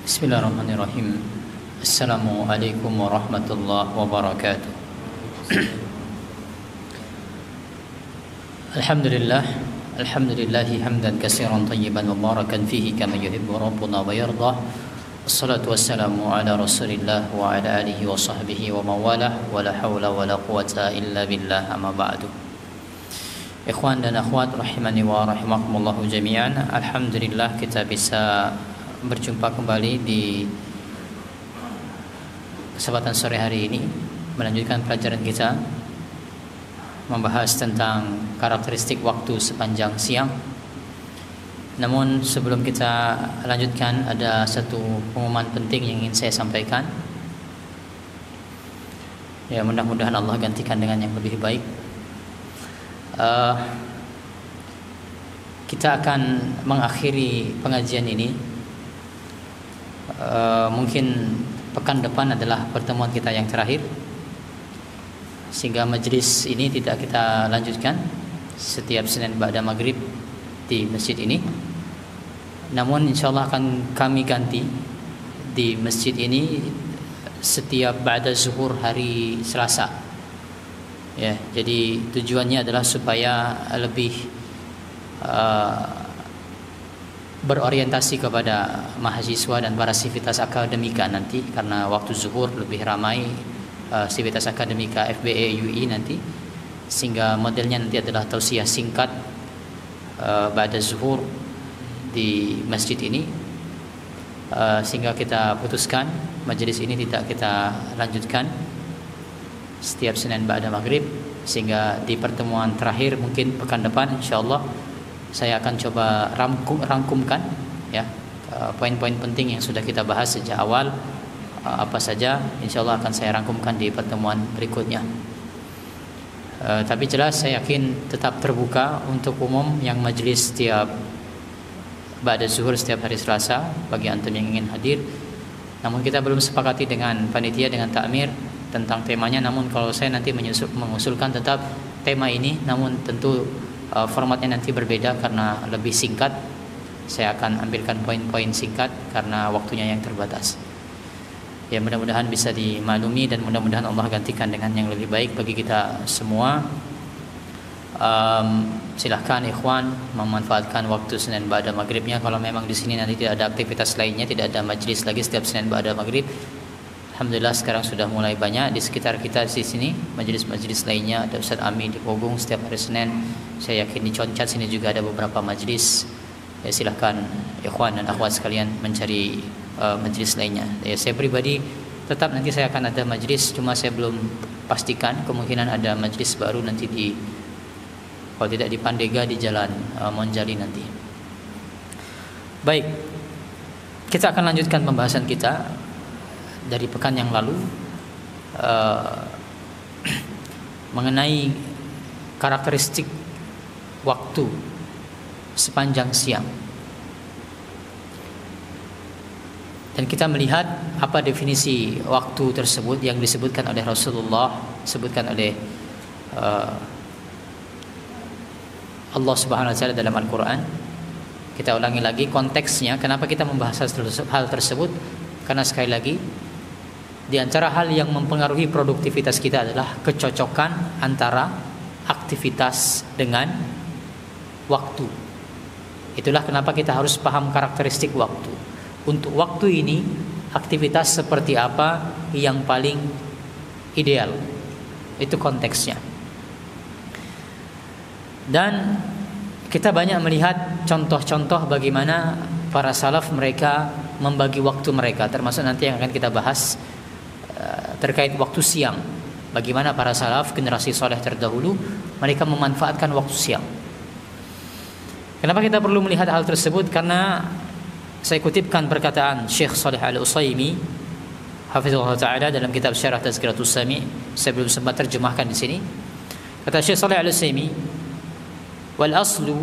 Bismillahirrahmanirrahim. Assalamualaikum warahmatullahi wabarakatuh. Alhamdulillahi hamdan katsiran tayyiban mubarakan fihi kama yuhibbu rabbuna wa yardah. Wassalatu wassalamu ala Rasulillah wa ala alihi wa sahbihi wa mawalah wa la haula wa la quwata illa billah, amma ba'du. Ikhwan dan akhwat rahimani wa rahimakumullahu jami'an. Alhamdulillah kita bisa berjumpa kembali di kesempatan sore hari ini, melanjutkan pelajaran kita membahas tentang karakteristik waktu sepanjang siang. Namun sebelum kita lanjutkan, ada satu pengumuman penting yang ingin saya sampaikan. Ya, mudah-mudahan Allah gantikan dengan yang lebih baik. Kita akan mengakhiri pengajian ini. Mungkin pekan depan adalah pertemuan kita yang terakhir, sehingga majelis ini tidak kita lanjutkan setiap Senin ba'da maghrib di masjid ini. Namun insyaallah akan kami ganti di masjid ini setiap ba'da zuhur hari Selasa. Ya, jadi tujuannya adalah supaya lebih berorientasi kepada mahasiswa dan para sivitas akademika nanti, karena waktu zuhur lebih ramai sivitas akademika FBE UI nanti, sehingga modelnya nanti adalah tausiah singkat ba'da zuhur di masjid ini, sehingga kita putuskan majelis ini tidak kita lanjutkan setiap Senin ba'da maghrib, sehingga di pertemuan terakhir mungkin pekan depan insyaallah saya akan coba rangkumkan ya poin-poin penting yang sudah kita bahas sejak awal. Apa saja insyaallah akan saya rangkumkan di pertemuan berikutnya. Tapi jelas saya yakin tetap terbuka untuk umum yang majelis setiap ba'da zuhur setiap hari Selasa bagi antum yang ingin hadir. Namun kita belum sepakati dengan panitia, dengan takmir tentang temanya. Namun kalau saya nanti mengusulkan tetap tema ini, namun tentu formatnya nanti berbeda karena lebih singkat. Saya akan ambilkan poin-poin singkat karena waktunya yang terbatas. Ya, mudah-mudahan bisa dimaklumi dan mudah-mudahan Allah gantikan dengan yang lebih baik bagi kita semua. Silahkan ikhwan memanfaatkan waktu Senin ba'da maghribnya. Kalau memang di sini nanti tidak ada aktivitas lainnya, tidak ada majelis lagi setiap Senin ba'da maghrib, alhamdulillah sekarang sudah mulai banyak di sekitar kita di sini majelis-majelis lainnya. Ada Ustaz Ami di Pogung setiap hari Senin. Saya yakin di Concat sini juga ada beberapa majelis. Ya, silahkan ikhwan dan akhwat sekalian mencari majelis lainnya. Ya, saya pribadi tetap nanti saya akan ada majelis, cuma saya belum pastikan, kemungkinan ada majelis baru nanti di, kalau tidak di Pandega, di Jalan Monjali nanti. Baik, kita akan lanjutkan pembahasan kita dari pekan yang lalu mengenai karakteristik waktu sepanjang siang. Dan kita melihat apa definisi waktu tersebut yang disebutkan oleh Rasulullah, disebutkan oleh Allah Subhanahu wa taala dalam Al-Qur'an. Kita ulangi lagi konteksnya, kenapa kita membahas hal tersebut? Karena sekali lagi, di antara hal yang mempengaruhi produktivitas kita adalah kecocokan antara aktivitas dengan waktu. Itulah kenapa kita harus paham karakteristik waktu. Untuk waktu ini, aktivitas seperti apa yang paling ideal? Itu konteksnya. Dan kita banyak melihat contoh-contoh bagaimana para salaf mereka membagi waktu mereka, termasuk nanti yang akan kita bahas terkait waktu siang. Bagaimana para salaf, generasi saleh terdahulu, mereka memanfaatkan waktu siang. Kenapa kita perlu melihat hal tersebut? Karena saya kutipkan perkataan Syekh Shalih Al-Utsaimin hafizahullah taala dalam kitab Syarah Tazkiratus Sami'. Saya belum sempat terjemahkan di sini. Kata Syekh Shalih Al-Utsaimin, "Wal aslu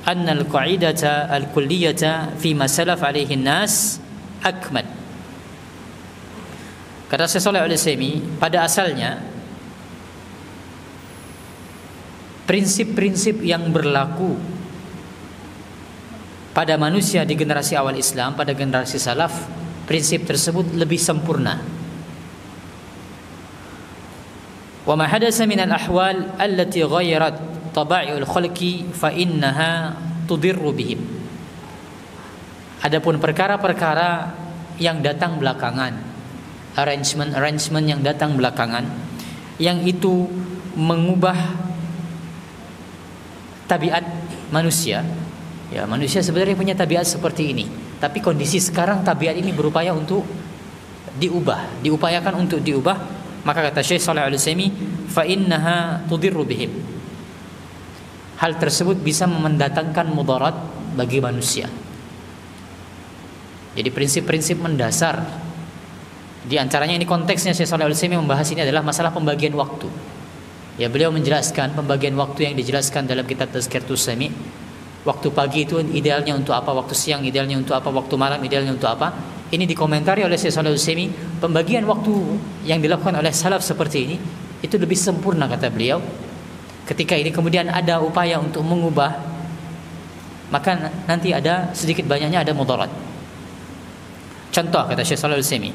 anna al-qa'idata al-kulliyata fi ma salaf alaihi an-nas akmal." Kata Syekh Shalih Al-Utsaimin, pada asalnya prinsip-prinsip yang berlaku pada manusia di generasi awal Islam, pada generasi salaf, prinsip tersebut lebih sempurna. Wa ma hadasa min al-ahwal allati ghayyarat taba'i'ul khalqi fa innaha tudirru bihim. Adapun perkara-perkara yang datang belakangan, arrangement yang datang belakangan, yang itu mengubah tabiat manusia. Ya, manusia sebenarnya punya tabiat seperti ini, tapi kondisi sekarang tabiat ini berupaya untuk diupayakan untuk diubah. Maka kata Syekh Shalih Al-Utsaimin, fa innaha tudirru bihim. Hal tersebut bisa mendatangkan mudarat bagi manusia. Jadi prinsip-prinsip mendasar di antaranya ini konteksnya Syekh Shalih Al-Utsaimin membahas ini adalah masalah pembagian waktu. Ya, beliau menjelaskan pembagian waktu yang dijelaskan dalam kitab Tazkiratus Sami. Waktu pagi itu idealnya untuk apa, waktu siang idealnya untuk apa, waktu malam idealnya untuk apa. Ini dikomentari oleh Syekh Shalih Al-Utsaimin, pembagian waktu yang dilakukan oleh salaf seperti ini itu lebih sempurna kata beliau. Ketika ini kemudian ada upaya untuk mengubah, maka nanti ada sedikit banyaknya ada mudarat. Contoh kata Syekh Shalih Al-Utsaimin,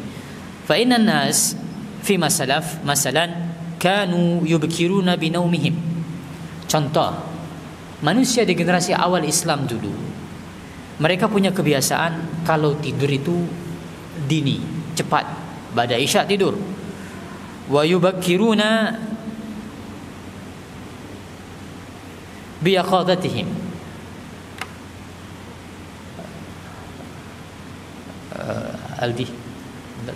fa inna nas fi masalaf masalan kanu yubkiruna bi naumihim. Contoh, manusia di generasi awal Islam dulu, mereka punya kebiasaan kalau tidur itu dini, cepat, ba'da isya tidur. Wa yubakkiruna bi yaqadatihim. Aldi,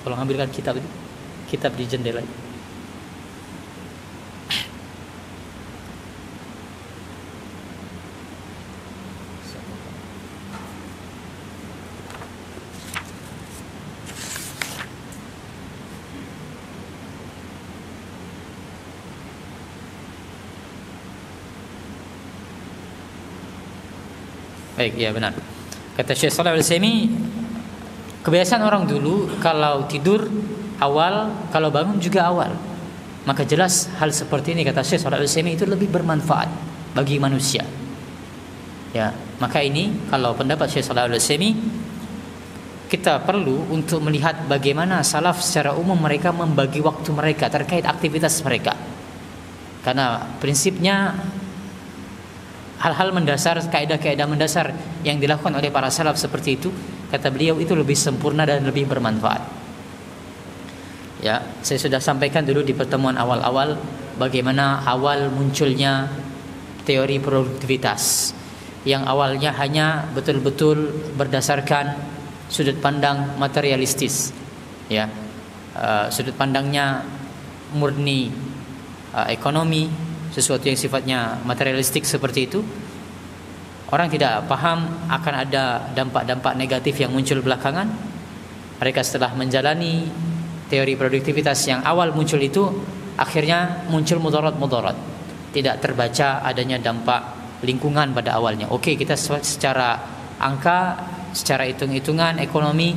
tolong ambilkan kitab itu. Kitab di jendela. Baik, ya benar. Kata Syekh Shalih Al-Utsaimin, kebiasaan orang dulu kalau tidur awal, kalau bangun juga awal. Maka jelas hal seperti ini kata Syekh Shalih Al-Utsaimin itu lebih bermanfaat bagi manusia. Ya, maka ini kalau pendapat Syekh Shalih Al-Utsaimin, kita perlu untuk melihat bagaimana salaf secara umum mereka membagi waktu mereka terkait aktivitas mereka. Karena prinsipnya hal-hal mendasar, kaidah-kaidah mendasar yang dilakukan oleh para salaf seperti itu, kata beliau itu lebih sempurna dan lebih bermanfaat. Ya, saya sudah sampaikan dulu di pertemuan awal-awal bagaimana awal munculnya teori produktivitas yang awalnya hanya betul-betul berdasarkan sudut pandang materialistis. Ya, sudut pandangnya murni ekonomi, sesuatu yang sifatnya materialistik seperti itu. Orang tidak paham akan ada dampak-dampak negatif yang muncul belakangan. Mereka setelah menjalani teori produktivitas yang awal muncul itu, akhirnya muncul mudarat-mudarat. Tidak terbaca adanya dampak lingkungan pada awalnya. Oke, kita secara angka, secara hitung-hitungan ekonomi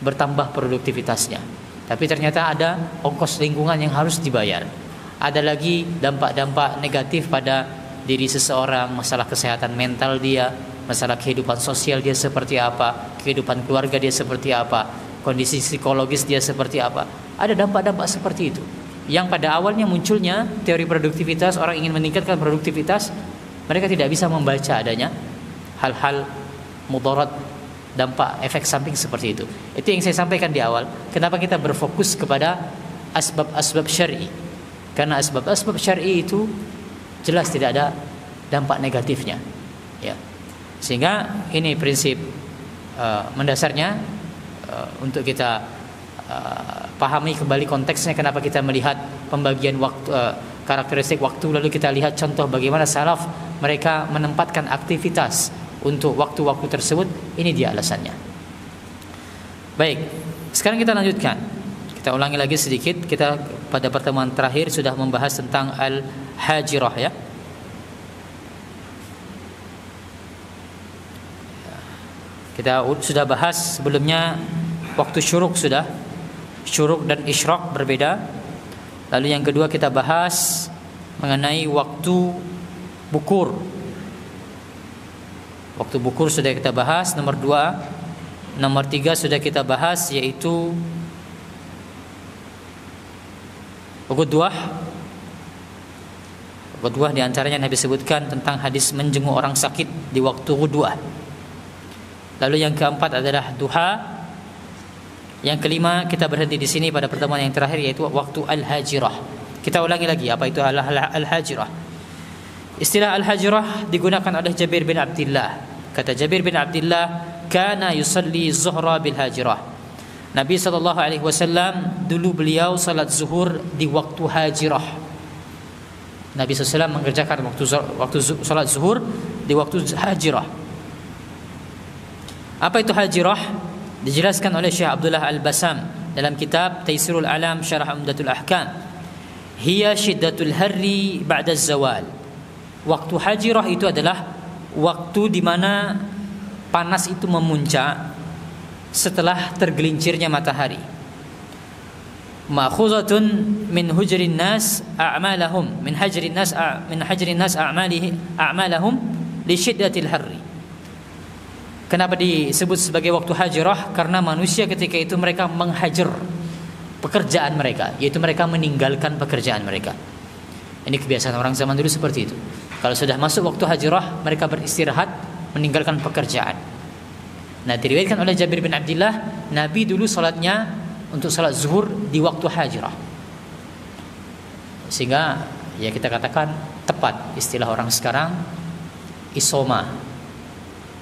bertambah produktivitasnya, tapi ternyata ada ongkos lingkungan yang harus dibayar. Ada lagi dampak-dampak negatif pada diri seseorang, masalah kesehatan mental dia, masalah kehidupan sosial dia seperti apa, kehidupan keluarga dia seperti apa, kondisi psikologis dia seperti apa. Ada dampak-dampak seperti itu. Yang pada awalnya munculnya teori produktivitas, orang ingin meningkatkan produktivitas, mereka tidak bisa membaca adanya hal-hal mudarat, dampak efek samping seperti itu. Itu yang saya sampaikan di awal. Kenapa kita berfokus kepada asbab-asbab syar'i? Karena asbab-asbab syar'i itu jelas tidak ada dampak negatifnya. Ya. Sehingga ini prinsip mendasarnya untuk kita pahami kembali konteksnya kenapa kita melihat pembagian waktu, karakteristik waktu, lalu kita lihat contoh bagaimana salaf mereka menempatkan aktivitas untuk waktu-waktu tersebut. Ini dia alasannya. Baik, sekarang kita lanjutkan. Kita ulangi lagi sedikit. Kita pada pertemuan terakhir sudah membahas tentang al-hajirah, ya. Kita sudah bahas sebelumnya waktu syuruk sudah. Syuruk dan isyraq berbeda. Lalu yang kedua kita bahas mengenai waktu bukur. Waktu bukur sudah kita bahas. Nomor 2, Nomor 3 sudah kita bahas, yaitu Ghudwah. Ghudwah diantaranya Nabi sebutkan tentang hadis menjenguk orang sakit di waktu Ghudwah. Lalu yang keempat adalah duha. Yang kelima kita berhenti di sini pada pertemuan yang terakhir, yaitu waktu al-hajirah. Kita ulangi lagi apa itu al-hajirah. Istilah al-hajirah digunakan oleh Jabir bin Abdullah. Kata Jabir bin Abdullah, kana yusalli zuhra bil hajirah. Nabi SAW dulu beliau salat zuhur di waktu hajirah. Nabi SAW mengerjakan waktu salat zuhur di waktu hajirah. Apa itu hajirah? Dijelaskan oleh Syekh Abdullah Al-Basam dalam kitab Taisirul Alam Syarah Umdatul Ahkam. Hiya shiddatul harri ba'da zawal. Waktu hajirah itu adalah waktu di mana panas itu memuncak setelah tergelincirnya matahari. Ma'khuzatun min hujrin nas a'malahum min hajrin nas a'malahum li shiddatil harri. Kenapa disebut sebagai waktu hajirah? Karena manusia ketika itu mereka menghajar pekerjaan mereka, yaitu mereka meninggalkan pekerjaan mereka. Ini kebiasaan orang zaman dulu seperti itu. Kalau sudah masuk waktu hajirah, mereka beristirahat, meninggalkan pekerjaan. Nah, diriwayatkan oleh Jabir bin Abdullah, Nabi dulu salatnya untuk salat zuhur di waktu hajirah. Sehingga ya kita katakan tepat istilah orang sekarang isoma.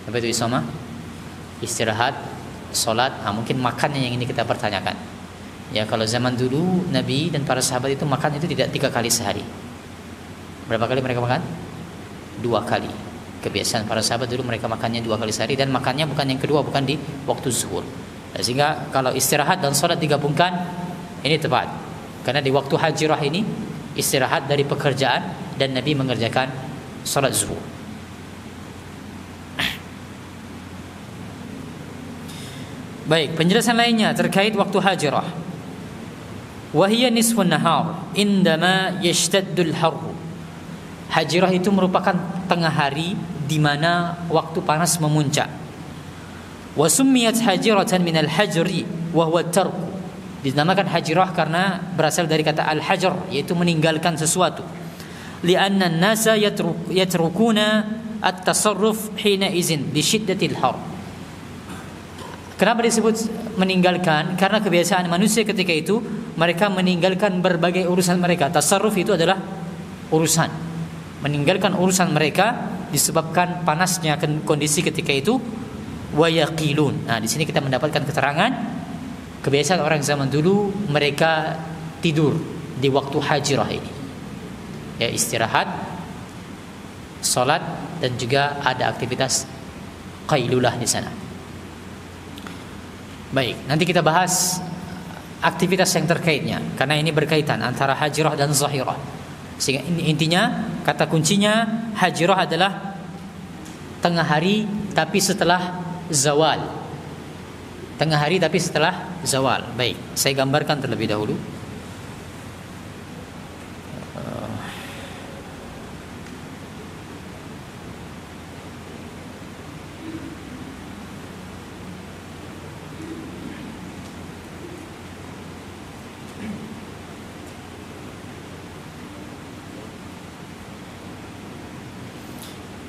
Apa itu isoma? Istirahat, salat, mungkin makannya yang ini kita pertanyakan. Ya, kalau zaman dulu Nabi dan para sahabat itu makan itu tidak 3 kali sehari. Berapa kali mereka makan? 2 kali. Kebiasaan para sahabat dulu mereka makannya 2 kali sehari, dan makannya bukan yang kedua, bukan di waktu zuhur. Sehingga kalau istirahat dan salat digabungkan, ini tepat. Karena di waktu hajirah ini istirahat dari pekerjaan dan Nabi mengerjakan salat zuhur. Baik, penjelasan lainnya terkait waktu hajirah. Wahiyya nisfun nahar indama yashtaddul harru. Hajirah itu merupakan tengah hari di mana waktu panas memuncak. Wa summiyat hajiratan minal hajri wa huwa tarku. Dinamakan hajirah karena berasal dari kata al-hajar, yaitu meninggalkan sesuatu. Li'anna an-nasa yatrukuna at-tasarruf hina izin li shiddatil har. Kenapa disebut meninggalkan? Karena kebiasaan manusia ketika itu mereka meninggalkan berbagai urusan mereka. Tasarruf itu adalah urusan. Meninggalkan urusan mereka disebabkan panasnya kondisi ketika itu. Wa yaqilun. Nah, di sini kita mendapatkan keterangan kebiasaan orang zaman dulu, mereka tidur di waktu hajirah ini. Ya, istirahat, salat, dan juga ada aktivitas qailulah di sana. Baik, nanti kita bahas aktivitas yang terkaitnya, karena ini berkaitan antara hajirah dan zahirah. Sehingga intinya kata kuncinya hajirah adalah tengah hari tapi setelah zawal. Tengah hari tapi setelah zawal. Baik, saya gambarkan terlebih dahulu.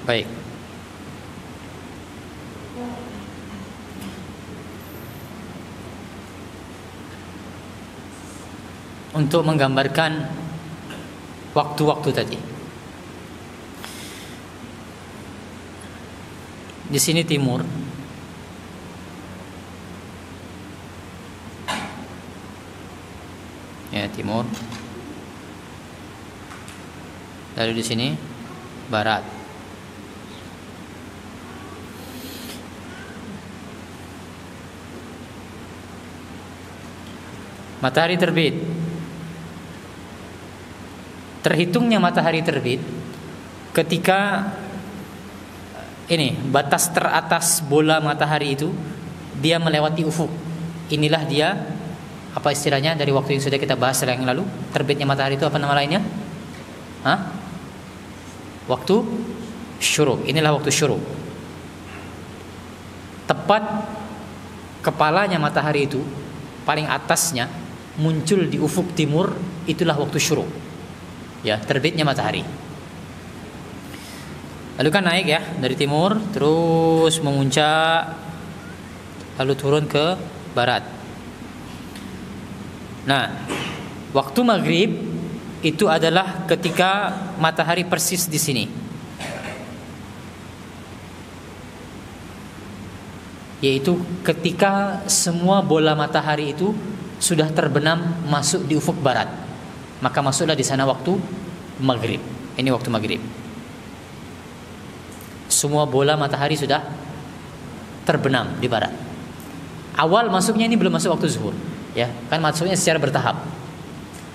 Baik. Untuk menggambarkan waktu-waktu tadi. Di sini timur. Ya, timur. Lalu di sini barat. Matahari terbit. Terhitungnya matahari terbit ketika ini batas teratas bola matahari itu dia melewati ufuk. Inilah dia, apa istilahnya dari waktu yang sudah kita bahas yang lalu, terbitnya matahari itu apa nama lainnya? Waktu syuruk. Inilah waktu syuruk. Tepat kepalanya matahari itu, paling atasnya muncul di ufuk timur, itulah waktu syuruk. Ya, terbitnya matahari. Lalu kan naik ya dari timur terus memuncak lalu turun ke barat. Nah, waktu maghrib itu adalah ketika matahari persis di sini. Yaitu ketika semua bola matahari itu sudah terbenam masuk di ufuk barat. Maka masuklah di sana waktu maghrib. Ini waktu maghrib. Semua bola matahari sudah terbenam di barat. Awal masuknya ini belum masuk waktu zuhur, ya, kan masuknya secara bertahap.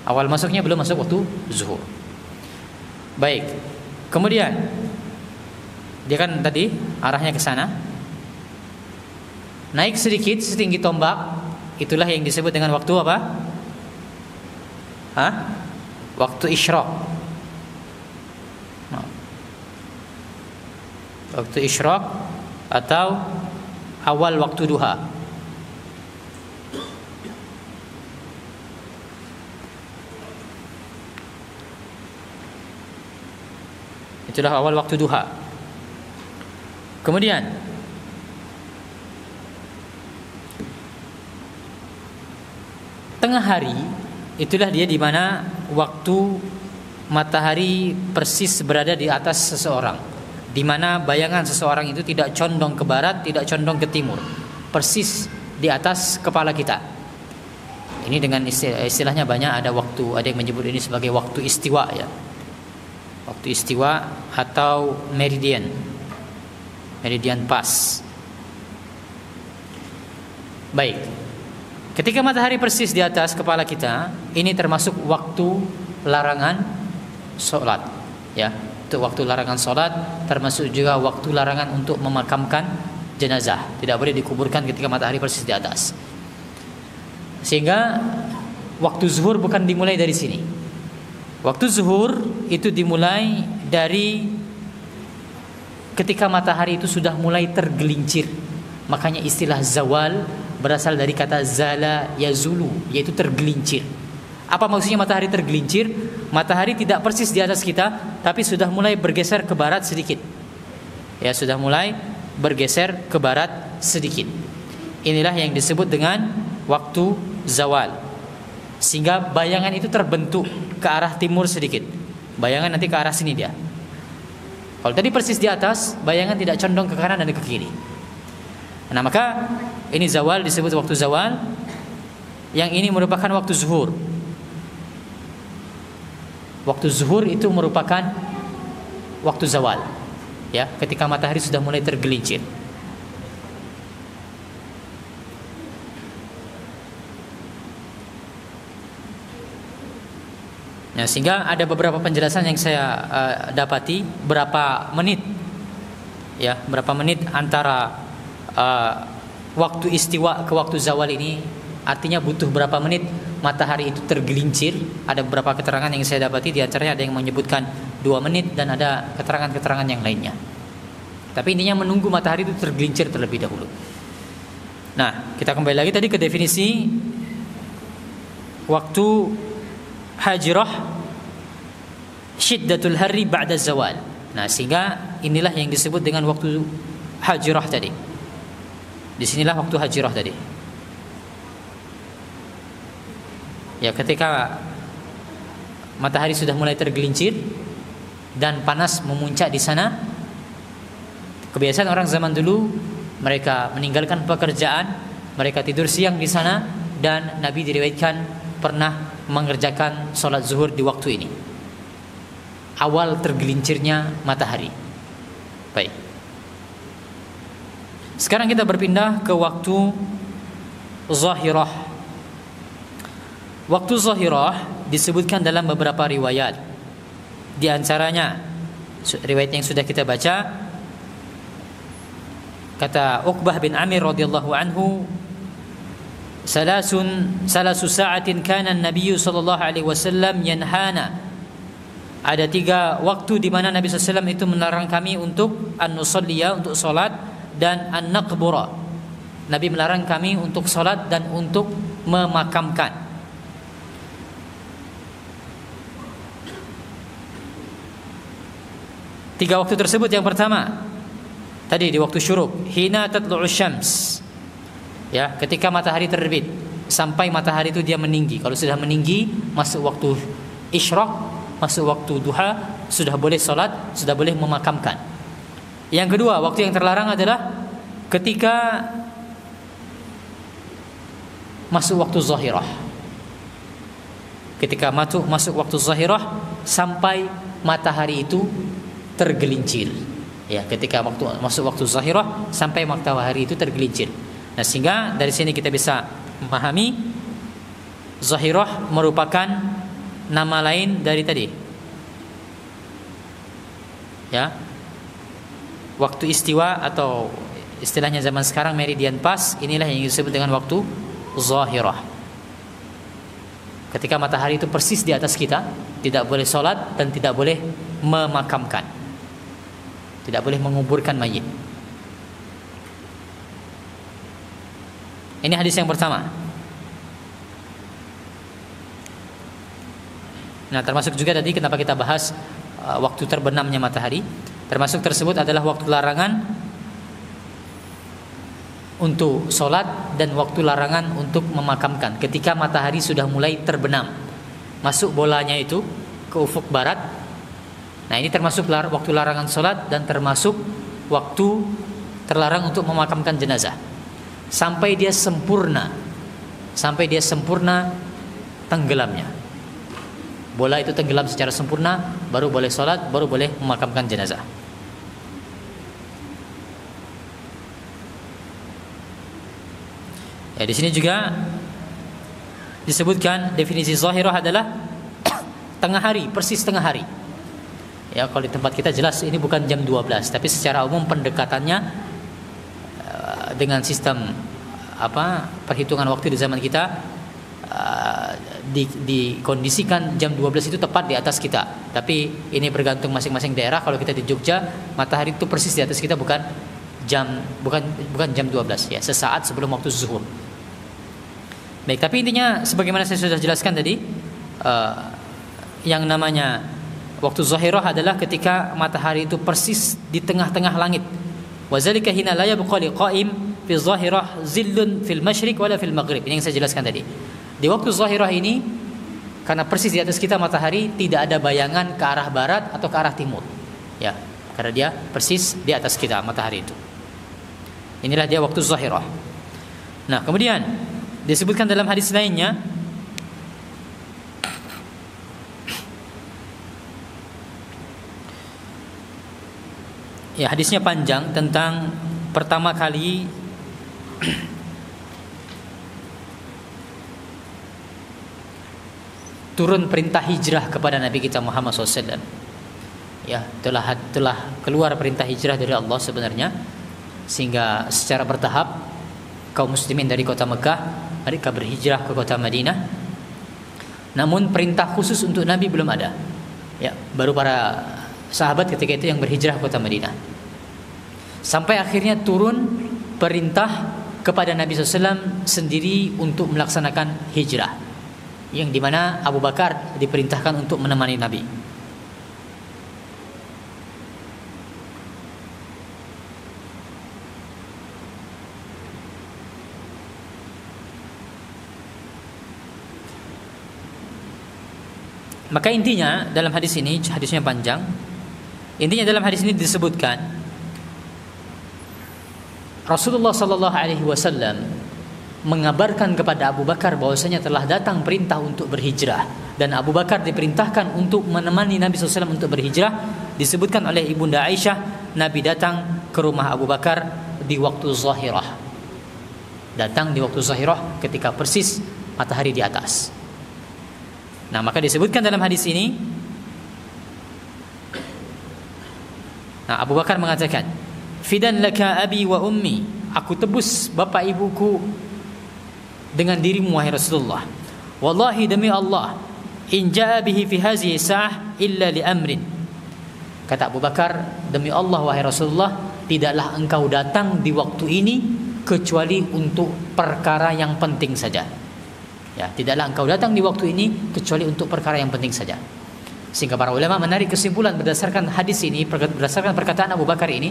Awal masuknya belum masuk waktu zuhur. Baik. Kemudian dia kan tadi arahnya ke sana. Naik sedikit setinggi tombak, itulah yang disebut dengan waktu apa? Waktu isyraq. Waktu isyraq atau awal waktu duha. Itulah awal waktu duha. Kemudian tengah hari, itulah dia di mana waktu matahari persis berada di atas seseorang, di mana bayangan seseorang itu tidak condong ke barat, tidak condong ke timur, persis di atas kepala kita. Ini dengan istilahnya banyak, ada yang menyebut ini sebagai waktu istiwa, ya. Waktu istiwa atau meridian pas. Baik. Ketika matahari persis di atas kepala kita, ini termasuk waktu larangan sholat, ya. Untuk waktu larangan sholat, termasuk juga waktu larangan untuk memakamkan jenazah. Tidak boleh dikuburkan ketika matahari persis di atas. Sehingga waktu zuhur bukan dimulai dari sini. Waktu zuhur itu dimulai dari ketika matahari itu sudah mulai tergelincir. Makanya istilah zawal berasal dari kata zala yazulu, yaitu tergelincir. Apa maksudnya matahari tergelincir? Matahari tidak persis di atas kita, tapi sudah mulai bergeser ke barat sedikit. Ya, sudah mulai bergeser ke barat sedikit. Inilah yang disebut dengan waktu zawal. Sehingga bayangan itu terbentuk ke arah timur sedikit. Bayangan nanti ke arah sini dia. Kalau tadi persis di atas, bayangan tidak condong ke kanan dan ke kiri. Nah, maka ini zawal disebut waktu zawal. Yang ini merupakan waktu zuhur. Waktu zuhur itu merupakan waktu zawal, ya, ketika matahari sudah mulai tergelincir. Nah, sehingga ada beberapa penjelasan yang saya dapati berapa menit, ya, berapa menit antara waktu istiwa ke waktu zawal ini, artinya butuh berapa menit matahari itu tergelincir. Ada beberapa keterangan yang saya dapati, di antaranya ada yang menyebutkan 2 menit dan ada keterangan-keterangan yang lainnya. Tapi intinya menunggu matahari itu tergelincir terlebih dahulu. Nah, kita kembali lagi tadi ke definisi waktu hajrah, syiddatul hari ba'da zawal. Nah, sehingga inilah yang disebut dengan waktu hajrah tadi. Disinilah waktu hajrah tadi. Ya, ketika matahari sudah mulai tergelincir dan panas memuncak di sana. Kebiasaan orang zaman dulu, mereka meninggalkan pekerjaan, mereka tidur siang di sana, dan Nabi diriwayatkan pernah mengerjakan sholat zuhur di waktu ini, awal tergelincirnya matahari. Baik. Sekarang kita berpindah ke waktu zahirah. Waktu zahirah disebutkan dalam beberapa riwayat. Di antaranya riwayat yang sudah kita baca, kata Uqbah bin Amir radhiyallahu anhu, salasu sa'atin kana an-nabiy sallallahu alaihi wasallam yanhana. Ada 3 waktu di mana Nabi sallallahu alaihi wasallam itu melarang kami untuk an-nusalliya, untuk salat, dan an-naqbura, Nabi melarang kami untuk sholat dan untuk memakamkan. Tiga waktu tersebut, yang pertama tadi di waktu syuruk, hina tatlu'u syams, ya, ketika matahari terbit sampai matahari itu dia meninggi. Kalau sudah meninggi, masuk waktu isyraq, masuk waktu duha, sudah boleh sholat, sudah boleh memakamkan. Yang kedua, waktu yang terlarang adalah ketika masuk waktu zahirah. Ketika masuk waktu zahirah sampai matahari itu tergelincir. Ya, ketika masuk waktu zahirah sampai matahari itu tergelincir. Nah, sehingga dari sini kita bisa memahami zahirah merupakan nama lain dari tadi. Ya. Waktu istiwa atau istilahnya zaman sekarang meridian pas, inilah yang disebut dengan waktu zahirah. Ketika matahari itu persis di atas kita, tidak boleh sholat dan tidak boleh memakamkan, tidak boleh menguburkan mayit. Ini hadis yang pertama. Nah, termasuk juga tadi kenapa kita bahas waktu terbenamnya matahari. Termasuk tersebut adalah waktu larangan untuk sholat dan waktu larangan untuk memakamkan. Ketika matahari sudah mulai terbenam, masuk bolanya itu ke ufuk barat. Nah, ini termasuk waktu larangan sholat dan termasuk waktu terlarang untuk memakamkan jenazah. Sampai dia sempurna tenggelamnya. Bola itu tenggelam secara sempurna, baru boleh sholat, baru boleh memakamkan jenazah. Ya, di sini juga disebutkan definisi zahirah adalah tengah hari, persis tengah hari. Ya, kalau di tempat kita jelas ini bukan jam 12, tapi secara umum pendekatannya dengan sistem perhitungan waktu di zaman kita dikondisikan jam 12 itu tepat di atas kita. Tapi ini bergantung masing-masing daerah. Kalau kita di Jogja, matahari itu persis di atas kita, bukan jam 12 ya, sesaat sebelum waktu zuhur. Baik, tapi intinya sebagaimana saya sudah jelaskan tadi, yang namanya waktu zahirah adalah ketika matahari itu persis di tengah-tengah langit. Wa zalika hina la yabqa liqa'im fi zahirah zillun fil masyriq wala fil maghrib. Ini yang saya jelaskan tadi. Di waktu zahirah ini, karena persis di atas kita matahari, tidak ada bayangan ke arah barat atau ke arah timur. Ya, karena dia persis di atas kita matahari itu. Inilah dia waktu zahirah. Nah, kemudian disebutkan dalam hadis lainnya, ya, hadisnya panjang tentang pertama kali turun perintah hijrah kepada Nabi kita Muhammad SAW. Ya, telah keluar perintah hijrah dari Allah sebenarnya, sehingga secara bertahap kaum muslimin dari kota Mekah mereka berhijrah ke kota Madinah. Namun perintah khusus untuk Nabi belum ada. Ya, baru para sahabat ketika itu yang berhijrah ke kota Madinah. Sampai akhirnya turun perintah kepada Nabi SAW sendiri untuk melaksanakan hijrah, yang dimana Abu Bakar diperintahkan untuk menemani Nabi. Maka intinya dalam hadis ini, hadisnya panjang. Intinya dalam hadis ini disebutkan Rasulullah sallallahu alaihi wasallam mengabarkan kepada Abu Bakar bahwasanya telah datang perintah untuk berhijrah, dan Abu Bakar diperintahkan untuk menemani Nabi SAW untuk berhijrah. Disebutkan oleh Ibunda Aisyah, Nabi datang ke rumah Abu Bakar di waktu zahirah. Datang di waktu zahirah ketika persis matahari di atas. Nah, maka disebutkan dalam hadis ini, nah, Abu Bakar mengatakan, "Fidan laka abi wa ummi." Aku tebus bapak ibuku dengan dirimu wahai Rasulullah. Wallahi, demi Allah, in jaa bihi fi hadhihi sa'ah illa li amrin. Kata Abu Bakar, demi Allah wahai Rasulullah, tidaklah engkau datang di waktu ini kecuali untuk perkara yang penting saja. Ya, tidaklah engkau datang di waktu ini kecuali untuk perkara yang penting saja. Sehingga para ulama menarik kesimpulan berdasarkan hadis ini, berdasarkan perkataan Abu Bakar ini,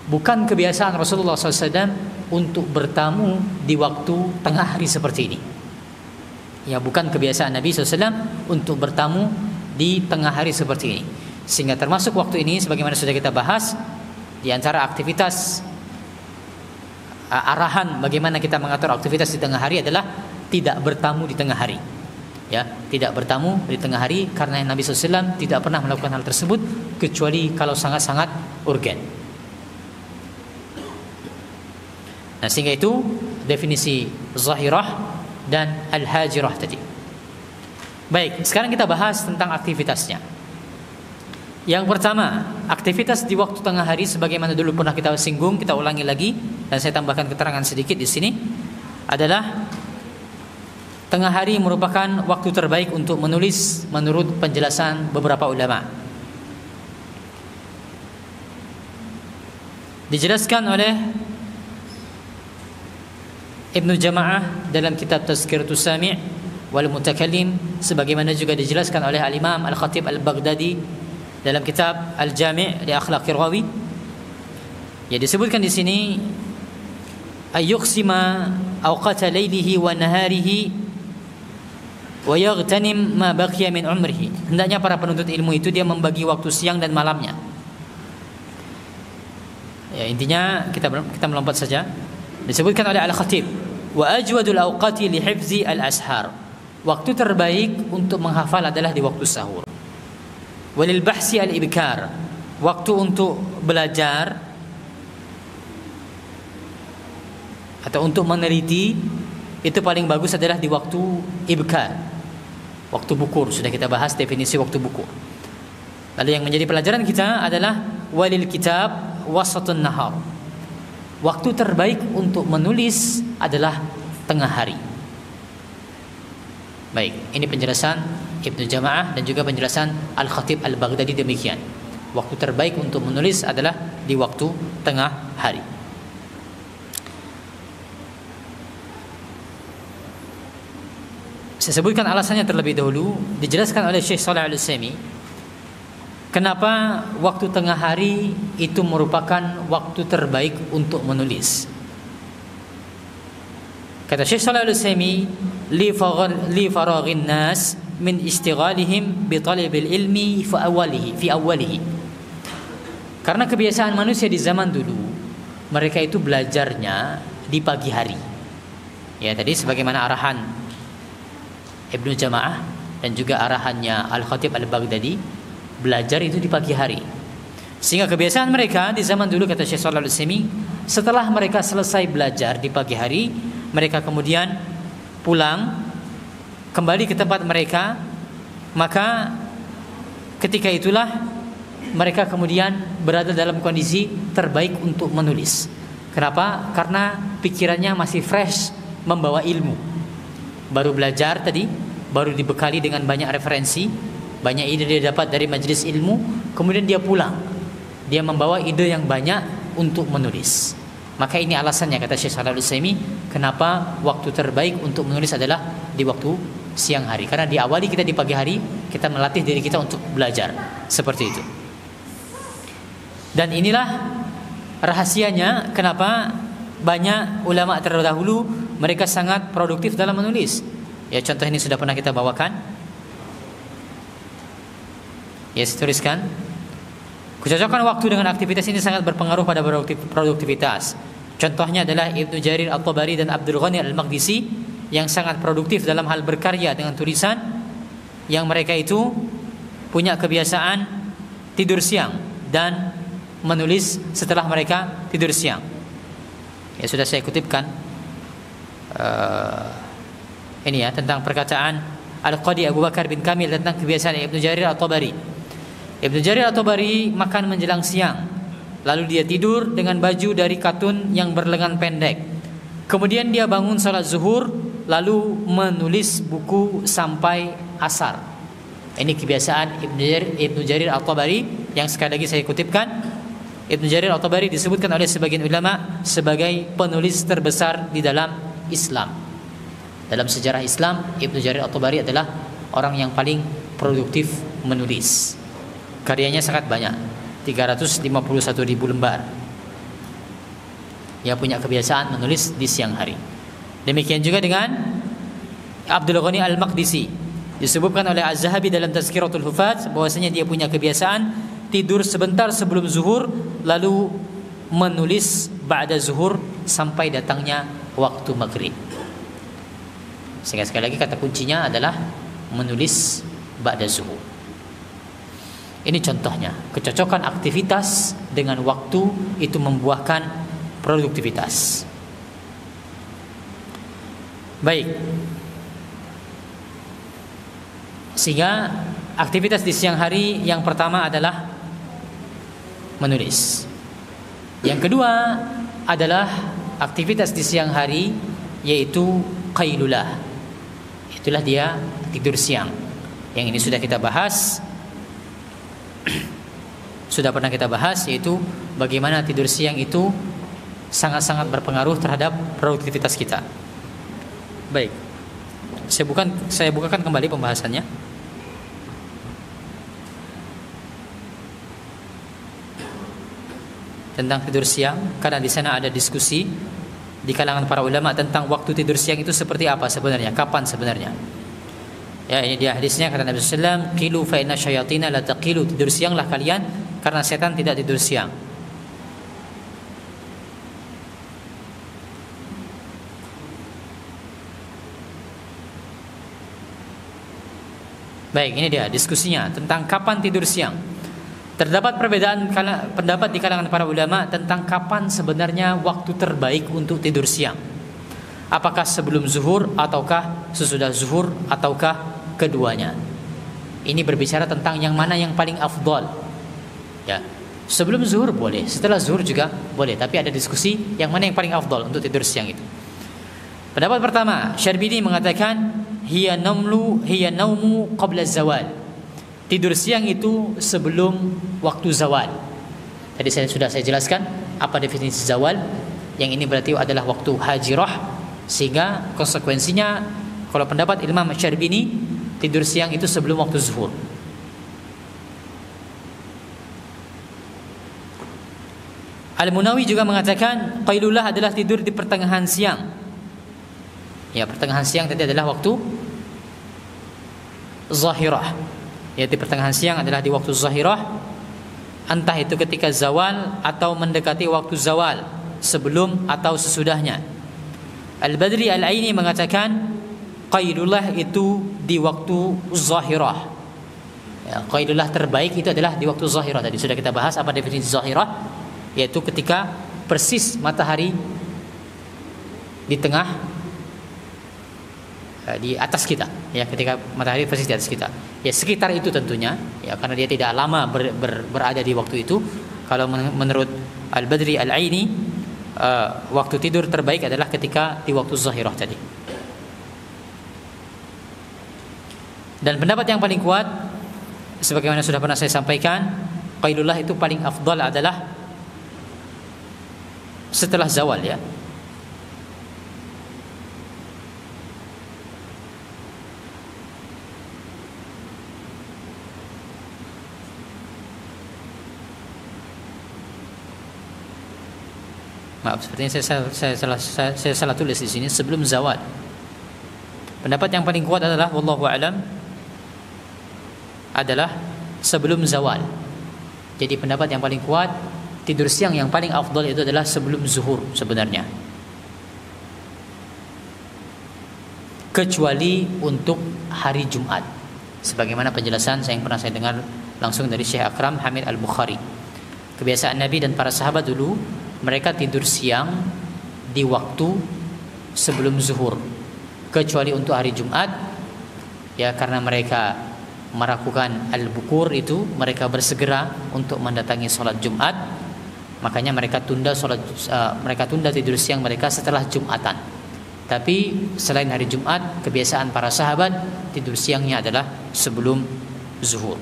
bukan kebiasaan Rasulullah SAW untuk bertamu di waktu tengah hari seperti ini. Ya, bukan kebiasaan Nabi SAW untuk bertamu di tengah hari seperti ini. Sehingga termasuk waktu ini, sebagaimana sudah kita bahas, di antara aktivitas arahan bagaimana kita mengatur aktivitas di tengah hari adalah tidak bertamu di tengah hari. Ya, tidak bertamu di tengah hari, karena Nabi SAW tidak pernah melakukan hal tersebut kecuali kalau sangat-sangat urgen. Nah, sehingga itu definisi zahirah dan al-hajirah tadi. Baik, sekarang kita bahas tentang aktivitasnya. Yang pertama, aktivitas di waktu tengah hari sebagaimana dulu pernah kita singgung, kita ulangi lagi dan saya tambahkan keterangan sedikit di sini, adalah tengah hari merupakan waktu terbaik untuk menulis menurut penjelasan beberapa ulama. Dijelaskan oleh Ibnu Jama'ah dalam kitab Tazkiratus Sami' wal Mutakallim, sebagaimana juga dijelaskan oleh Al-Imam Al-Khatib Al-Baghdadi dalam kitab Al-Jami' li Akhlaqir Rawi. Ya, disebutkan di sini ayyuqsima awqata lailihi wa naharihi wa yaghtanim ma baqiya min umrihi. Hendaknya para penuntut ilmu itu dia membagi waktu siang dan malamnya. Ya, intinya kita melompat saja. Disebutkan oleh Al-Khatib, wa ajwadul awqati li hifzi al-ashar. Waktu terbaik untuk menghafal adalah di waktu sahur. Walil bahsi al-ibkar. Waktu untuk belajar atau untuk meneliti itu paling bagus adalah di waktu ibkar. Waktu bukur, sudah kita bahas definisi waktu bukur. Lalu yang menjadi pelajaran kita adalah walil kitab wasatun nahar. Waktu terbaik untuk menulis adalah tengah hari. Baik, ini penjelasan Ibnu Jama'ah dan juga penjelasan Al-Khatib Al-Baghdadi demikian. Waktu terbaik untuk menulis adalah di waktu tengah hari. Saya sebutkan alasannya terlebih dahulu. Dijelaskan oleh Syekh Shalih Al-Utsaimin kenapa waktu tengah hari itu merupakan waktu terbaik untuk menulis. Kata Syekh Shalih Al-Utsaimin, li faraghin nas min istighalihim bi talabil ilmi fi awwalihi. Karena kebiasaan manusia di zaman dulu, mereka itu belajarnya di pagi hari. Ya, tadi sebagaimana arahan Ibnu Jama'ah dan juga arahannya Al-Khatib Al-Baghdadi, belajar itu di pagi hari. Sehingga kebiasaan mereka di zaman dulu, kata Syekh Shalih Al-Utsaimin, setelah mereka selesai belajar di pagi hari, mereka kemudian pulang kembali ke tempat mereka. Maka ketika itulah mereka kemudian berada dalam kondisi terbaik untuk menulis. Kenapa? Karena pikirannya masih fresh membawa ilmu. Baru belajar tadi, baru dibekali dengan banyak referensi, banyak ide dia dapat dari majelis ilmu, kemudian dia pulang, dia membawa ide yang banyak untuk menulis. Maka ini alasannya, kata Syekh Shalih Al-Utsaimin, kenapa waktu terbaik untuk menulis adalah di waktu siang hari. Karena diawali kita di pagi hari, kita melatih diri kita untuk belajar seperti itu. Dan inilah rahasianya kenapa banyak ulama terdahulu mereka sangat produktif dalam menulis. Ya, contoh ini sudah pernah kita bawakan. Ya, saya tuliskan. Kecocokan waktu dengan aktivitas ini sangat berpengaruh pada produktivitas. Contohnya adalah Ibnu Jarir At-Tabari dan Abdul Ghani Al-Maqdisi yang sangat produktif dalam hal berkarya dengan tulisan, yang mereka itu punya kebiasaan tidur siang dan menulis setelah mereka tidur siang. Ya, sudah saya kutipkan ini ya, tentang perkataan Al-Qadi Abu Bakar bin Kamil tentang kebiasaan Ibnu Jarir At-Tabari. Ibnu Jarir At-Tabari makan menjelang siang, lalu dia tidur dengan baju dari katun yang berlengan pendek. Kemudian dia bangun salat zuhur, lalu menulis buku sampai asar. Ini kebiasaan Ibnu Jarir At-Tabari yang sekali lagi saya kutipkan. Ibnu Jarir At-Tabari disebutkan oleh sebagian ulama sebagai penulis terbesar di dalam Islam. Dalam sejarah Islam, Ibnu Jarir At-Tabari adalah orang yang paling produktif menulis. Karyanya sangat banyak, 351.000 lembar. Dia punya kebiasaan menulis di siang hari. Demikian juga dengan Abdul Ghani Al-Maqdisi. Disebutkan oleh Az-Zahabi dalam Tazkiratul Hufaz bahwasanya dia punya kebiasaan tidur sebentar sebelum zuhur, lalu menulis ba'da zuhur sampai datangnya waktu maghrib. Sehingga sekali lagi kata kuncinya adalah menulis ba'da zuhur. Ini contohnya, kecocokan aktivitas dengan waktu itu membuahkan produktivitas. Baik. Sehingga aktivitas di siang hari yang pertama adalah menulis. Yang kedua adalah aktivitas di siang hari yaitu qailulah. Itulah dia tidur siang. Yang ini sudah kita bahas. Sudah pernah kita bahas, yaitu bagaimana tidur siang itu sangat-sangat berpengaruh terhadap produktivitas kita. Baik. Saya bukakan kembali pembahasannya. Tentang tidur siang, karena di sana ada diskusi di kalangan para ulama tentang waktu tidur siang itu seperti apa sebenarnya, kapan sebenarnya. Ya, ini dia hadisnya, kata Nabi sallallahu alaihi wasallam, "Qilu fa inna syayatina la taqilu." Tidur sianglah kalian karena setan tidak tidur siang. Baik, ini dia diskusinya tentang kapan tidur siang. Terdapat perbedaan pendapat di kalangan para ulama tentang kapan sebenarnya waktu terbaik untuk tidur siang. Apakah sebelum zuhur ataukah sesudah zuhur ataukah keduanya? Ini berbicara tentang yang mana yang paling afdal. Ya, sebelum zuhur boleh, setelah zuhur juga boleh, tapi ada diskusi yang mana yang paling afdal untuk tidur siang itu. Pendapat pertama, Syarbini mengatakan hiya naumu qabla zawal. Tidur siang itu sebelum waktu zawal. Tadi sudah saya jelaskan apa definisi zawal. Yang ini berarti adalah waktu hajirah. Sehingga konsekuensinya, kalau pendapat Imam Syarbini, tidur siang itu sebelum waktu zuhur. Al-Munawi juga mengatakan qailulah adalah tidur di pertengahan siang. Ya, pertengahan siang tadi adalah waktu zahirah. Ya, di pertengahan siang adalah di waktu zahirah, entah itu ketika zawal atau mendekati waktu zawal, sebelum atau sesudahnya. Al-Badri Al-Aini mengatakan qailullah itu di waktu zahirah. Ya, qailullah terbaik itu adalah di waktu zahirah. Tadi sudah kita bahas apa definisi zahirah, yaitu ketika persis matahari di tengah, di atas kita, ya, ketika matahari persis di atas kita, ya sekitar itu tentunya, ya, karena dia tidak lama berada di waktu itu. Kalau menurut Al-Badri Al-Aini, waktu tidur terbaik adalah ketika di waktu zahirah tadi. Dan pendapat yang paling kuat, sebagaimana sudah pernah saya sampaikan, qailullah itu paling afdal adalah setelah zawal, ya. Maaf, sepertinya saya salah tulis di sini, sebelum zawal. Pendapat yang paling kuat adalah wallahu a'lam adalah sebelum zawal. Jadi pendapat yang paling kuat, tidur siang yang paling afdal itu adalah sebelum zuhur sebenarnya. Kecuali untuk hari Jumat. Sebagaimana penjelasan yang pernah saya dengar langsung dari Syekh Akram Hamid Al-Bukhari. Kebiasaan Nabi dan para sahabat dulu, mereka tidur siang di waktu sebelum zuhur, kecuali untuk hari Jumat, ya, karena mereka melakukan al-bukur itu, mereka bersegera untuk mendatangi sholat Jumat, makanya mereka tunda tidur siang mereka setelah Jumatan. Tapi selain hari Jumat, kebiasaan para sahabat tidur siangnya adalah sebelum zuhur.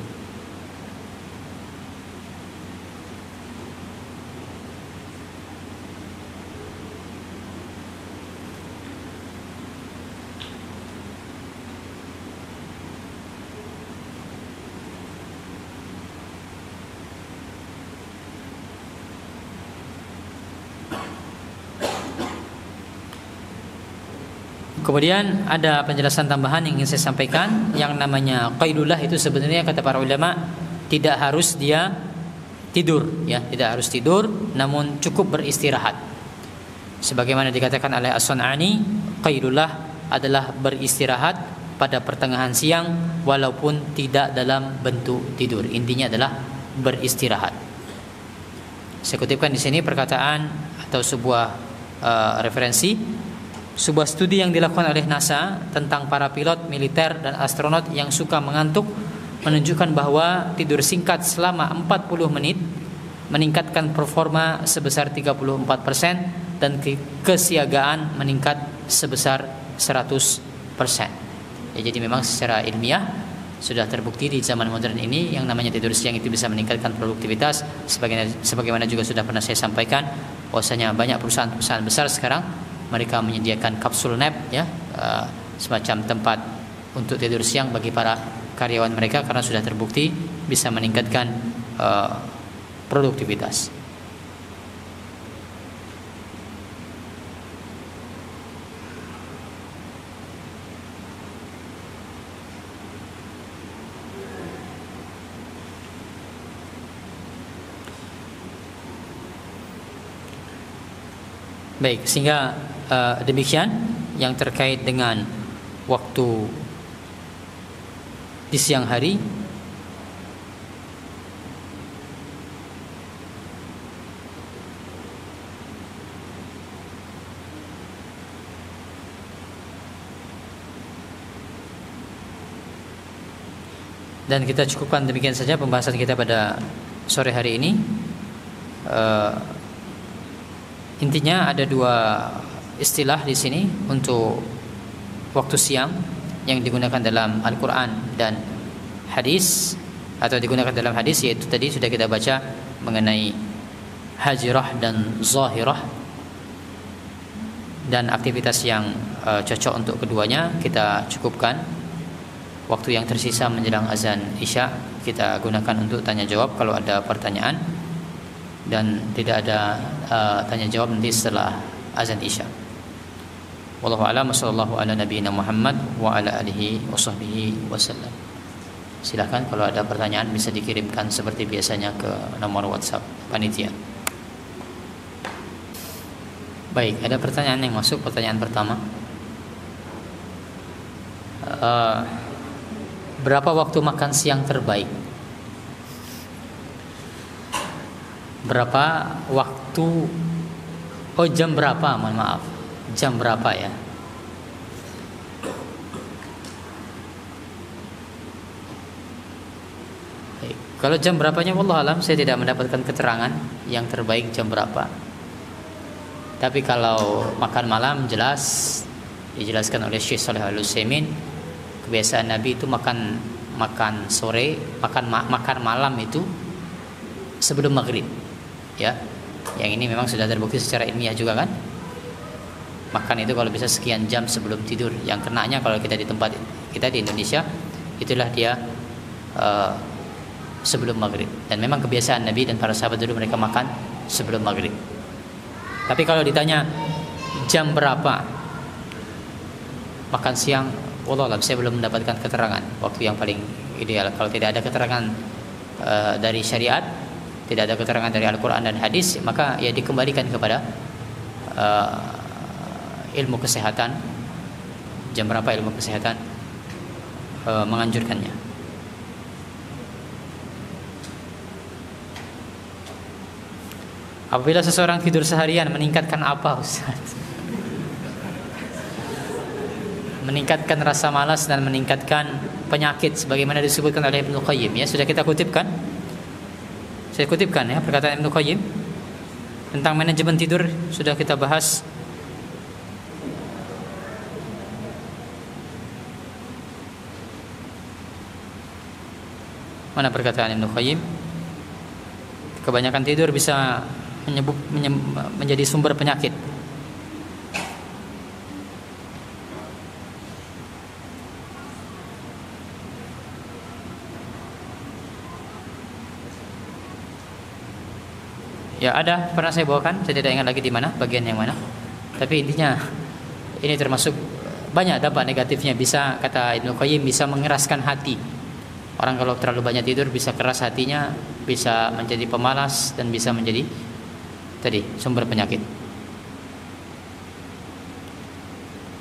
Kemudian ada penjelasan tambahan yang ingin saya sampaikan. Yang namanya qailullah itu sebenarnya kata para ulama tidak harus dia tidur, ya, tidak harus tidur, namun cukup beristirahat. Sebagaimana dikatakan oleh As-Sun'ani, qailullah adalah beristirahat pada pertengahan siang walaupun tidak dalam bentuk tidur. Intinya adalah beristirahat. Saya kutipkan di sini perkataan atau sebuah referensi sebuah studi yang dilakukan oleh NASA tentang para pilot militer dan astronot yang suka mengantuk menunjukkan bahwa tidur singkat selama 40 menit meningkatkan performa sebesar 34% dan kesiagaan meningkat sebesar 100%. Ya, jadi memang secara ilmiah sudah terbukti di zaman modern ini yang namanya tidur siang itu bisa meningkatkan produktivitas. Sebagaimana juga sudah pernah saya sampaikan bahwasanya banyak perusahaan-perusahaan besar sekarang mereka menyediakan kapsul nap, ya, semacam tempat untuk tidur siang bagi para karyawan mereka karena sudah terbukti bisa meningkatkan produktivitas. Baik, sehingga demikian yang terkait dengan waktu di siang hari. Dan kita cukupkan demikian saja pembahasan kita pada sore hari ini. Intinya ada dua istilah di sini untuk waktu siang yang digunakan dalam Al-Quran dan hadis, atau digunakan dalam hadis, yaitu tadi sudah kita baca mengenai hajirah dan zahirah, dan aktivitas yang cocok untuk keduanya kita cukupkan. Waktu yang tersisa menjelang azan Isya kita gunakan untuk tanya jawab kalau ada pertanyaan, dan tidak ada tanya jawab nanti setelah azan Isya. Wallahu a'lam. Sallallahu ala nabiyina Muhammad wa ala alihi washabbihi wasallam. Silakan kalau ada pertanyaan bisa dikirimkan seperti biasanya ke nomor WhatsApp panitia. Baik, ada pertanyaan yang masuk. Pertanyaan pertama, berapa waktu makan siang terbaik? Berapa waktu? Oh, jam berapa? Mohon maaf, jam berapa ya? Baik. Kalau jam berapanya, wallahu alam, saya tidak mendapatkan keterangan yang terbaik jam berapa. Tapi kalau makan malam jelas dijelaskan oleh Syekh Shalih Al-Utsaimin, kebiasaan Nabi itu makan sore, makan malam itu sebelum maghrib, ya. Yang ini memang sudah terbukti secara ilmiah juga kan. Makan itu kalau bisa sekian jam sebelum tidur. Yang kenanya kalau kita di tempat kita di Indonesia, itulah dia sebelum maghrib. Dan memang kebiasaan Nabi dan para sahabat dulu mereka makan sebelum maghrib. Tapi kalau ditanya jam berapa makan siang, wallah alam, saya belum mendapatkan keterangan waktu yang paling ideal. Kalau tidak ada keterangan dari syariat, tidak ada keterangan dari Al-Quran dan hadis, maka ya dikembalikan kepada ilmu kesehatan. Jam berapa ilmu kesehatan menganjurkannya. Apabila seseorang tidur seharian meningkatkan apa, Ustaz? Meningkatkan rasa malas dan meningkatkan penyakit sebagaimana disebutkan oleh Ibnu Qayyim, ya, sudah kita kutipkan. Saya kutipkan ya perkataan Ibnu Qayyim tentang manajemen tidur, sudah kita bahas. Mana perkataan Ibnu Qayyim? Kebanyakan tidur bisa menjadi sumber penyakit. Ya, ada pernah saya bawakan, saya tidak ingat lagi di mana, bagian yang mana. Tapi intinya ini termasuk banyak dampak negatifnya. Bisa, kata Ibnu Qayyim, bisa mengeraskan hati. Orang kalau terlalu banyak tidur bisa keras hatinya, bisa menjadi pemalas, dan bisa menjadi tadi sumber penyakit.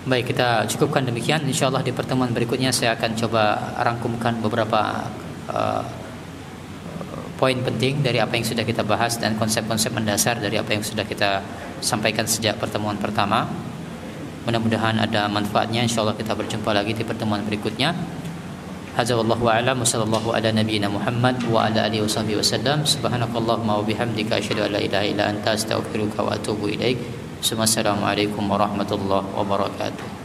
Baik, kita cukupkan demikian. InsyaAllah di pertemuan berikutnya saya akan coba rangkumkan beberapa poin penting dari apa yang sudah kita bahas dan konsep-konsep mendasar dari apa yang sudah kita sampaikan sejak pertemuan pertama. Mudah-mudahan ada manfaatnya. InsyaAllah kita berjumpa lagi di pertemuan berikutnya. Hadza wallahu a'lam wa sallallahu ala nabiyyina Muhammad wa ala alihi washabbihi wasallam. Subhanakallahumma wa bihamdika asyhadu an la ilaha illa anta astaghfiruka wa atubu ilaik. Assalamualaikum warahmatullahi wabarakatuh.